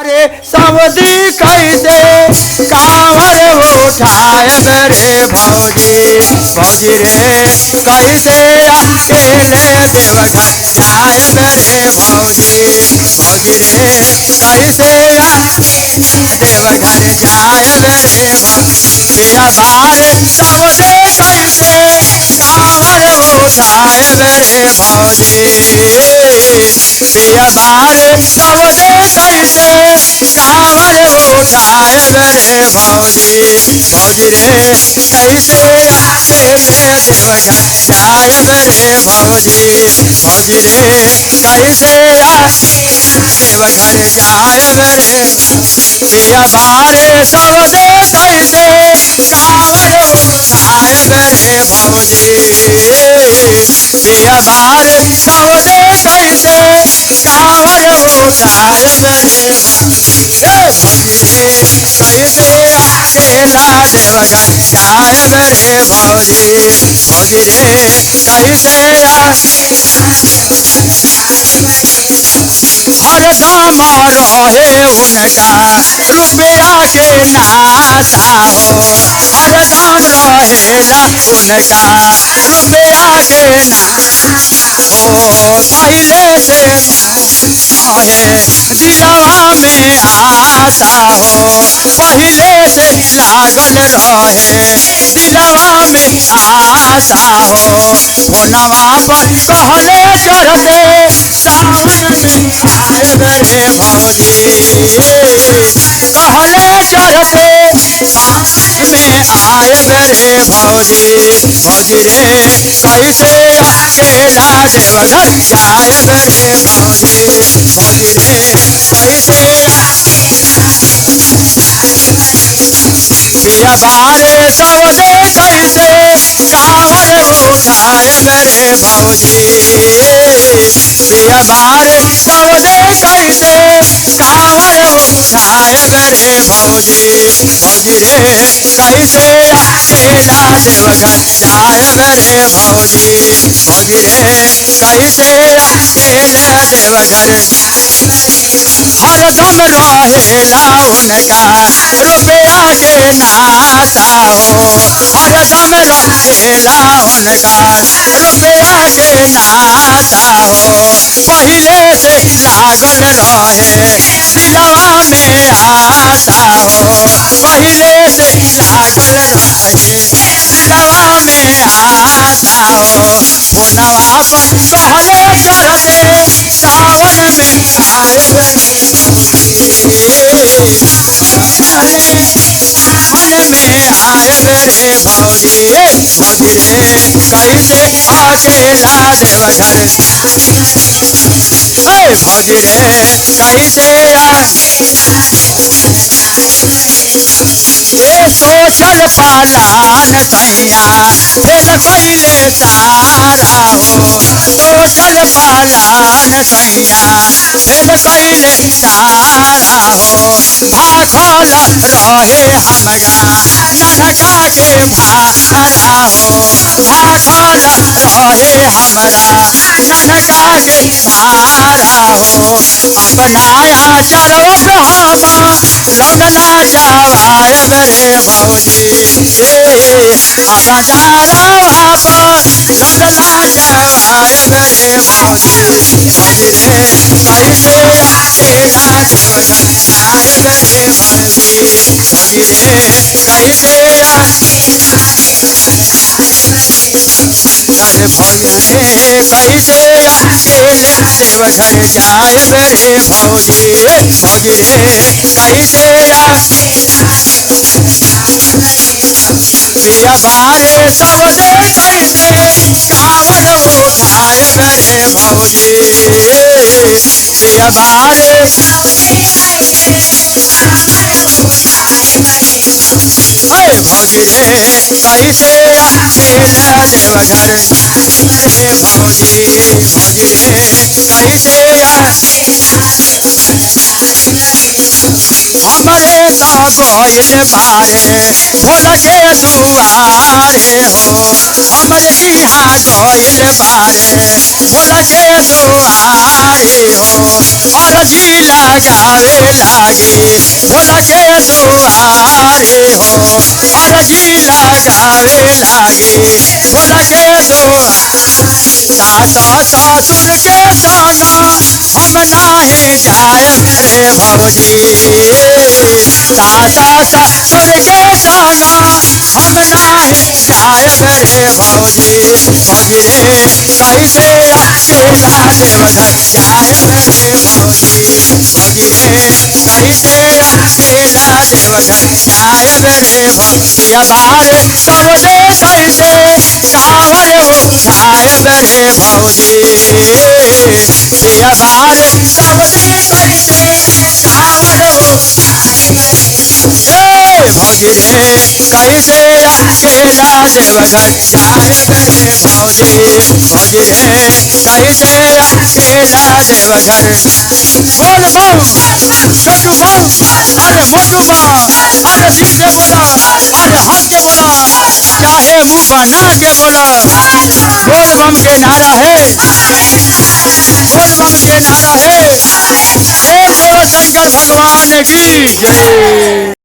अरे सवदी कैसे कांवर उठाए रे भौजी भौजी रे कैसे अकेले देवघर जाए रे भौजी भौजी रे कैसे देवघर जाए रे भौजी पिया बार सवदी कैसे कांवर उठाए रे भौजी पिया बार सवदी कैसे कांवर उठाए रे भौजी भौजी रे कैसे अकेले देवघर जाए रे भौजी भौजी रे कैसे देवघर जाए रे पिया बारे सवदे कैसे कांवर उठाए रे भौजी पिया बारे सवदे कैसे कांवर उठाए रे भौजी रे कैसे अकेला देवघर जाए रे भौजी भौजी रे कैसे हरदम रहे उनका रुपया के नाता हो हरदम रहेला उनका रुपया के नाता हो पहले से रहे दिलवा में आता हो पहले से लागल रहे दिलवा में आता हो होनवा पर कहले चढ़ते सावन में आए रे भौजी कहले चढ़ते सावन में आए रे भौजी भौजी रे कैसे अकेला देवघर जाए रे भौजी भौजी रे कैसे पिया बारे सवदे कैसे कांवर उठाए रे भौजी पिया बारे सवदे कैसे कांवर उठाए रे भौजी भौजी रे कैसे अकेला देवघर जाए रे भौजी भौजी रे कैसे अकेले देवघर हरदम रहेला उनका रुपया के नाता हो हरदम रहेला उनका रुपया के नाता हो पहले से लागल रहे दिलवा में आता हो पहले से लागल रहे दिलवा में आता हो होनवा पर कहले चढ़ते सावन में आए रे सावन में आए रे भौजी भौजी रे कैसे अकेला देवघर भौजी रे कैसे सोचल पालान सैया फेल कैले सारा हो सोचल पालान सैया फेल कैले सारा हो भाखल रहे हमरा ननका के भारा हो भाखल रहे हमरा ननका के भारा हो अपनाया चरवा हम लौटना जावाए रे भौजी अपना बाप लौटना जावाए रे भौजी भौजी रे कैसे अकेला देवघर जाए रे भौजी भौजी रे कैसे अरे भौजी रे कैसे अकेले देवघर जाए रे भौजी भौजी रे कैसे पिया बारे सवदे कैसे कांवर उठाए रे भौजी पिया बारे भौजी रे कैसे अकेला देवघर रे भौजी भौजी रे कैसे हमरे गोइल बारे खोल के दुआरे हो हमर यहाँ गोइल बारे खोल के दुआरे हो और जी लगावे लागी खोल के दुआरे हो और जी लगावे लागी खोल के दुआरे सास ससुर के संग हम नाही जायब रे भौजी सास ससुर के संग हम नाही जायब रे भौजी भौजी रे कैसे अकेला देवघर जायब रे भौजी भौजी रे कैसे अकेला देवघर जायब रे भौजी बार सबले कैसे कावर उठायब रे भौजी दिया बार सबले कैसे कावर भौजी रे कैसे अकेला देवघर जायब रे भौजी भौजी रे कैसे अकेला देवघर बोल बम छोटू बम अरे मोटू बम अरे दिल से बोला अरे हंस के बोला चाहे मुंह बना के बोला बोल बम के नारा है बोल बम के नारा है बोल शंकर भगवान की जय।